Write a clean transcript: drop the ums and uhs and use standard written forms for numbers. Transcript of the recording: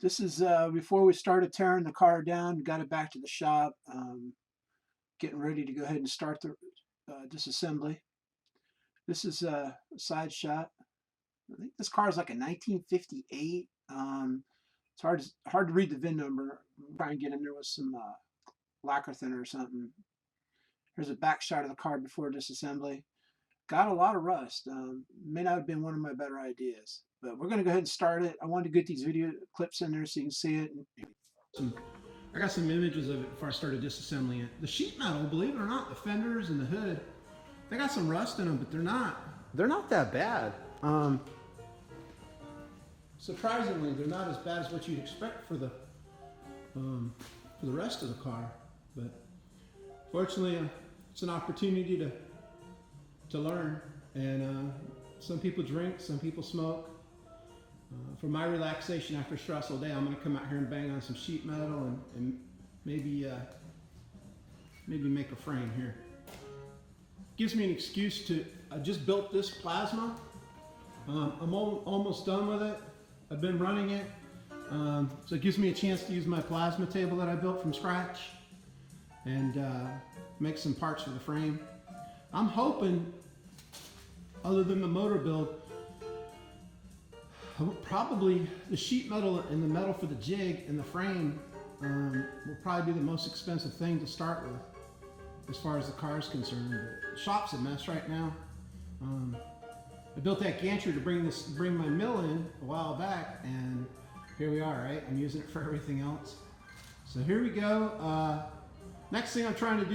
This is before we started tearing the car down, got it back to the shop, getting ready to go ahead and start the disassembly. This is a side shot. I think this car is like a 1958. It's hard to read the VIN number. Try and get in there with some lacquer thinner or something. Here's a back shot of the car before disassembly. Got a lot of rust. May not have been one of my better ideas, but we're going to go ahead and start it. I wanted to get these video clips in there so you can see it. I got some images of it before I started disassembling it. The sheet metal, believe it or not, the fenders and the hood, they got some rust in them, but they're not that bad. Surprisingly, they're not as bad as what you'd expect for the rest of the car. But fortunately, it's an opportunity to learn. And some people drink, some people smoke. For my relaxation after a stressful day, I'm going to come out here and bang on some sheet metal and maybe make a frame here. Gives me an excuse to. I just built this plasma. I'm almost done with it. I've been running it, so it gives me a chance to use my plasma table that I built from scratch and make some parts for the frame. I'm hoping, other than the motor build, probably the sheet metal and the metal for the jig and the frame will probably be the most expensive thing to start with as far as the car is concerned. The shop's a mess right now. I built that gantry to bring my mill in a while back, and here we are, right? I'm using it for everything else. So here we go. Next thing I'm trying to do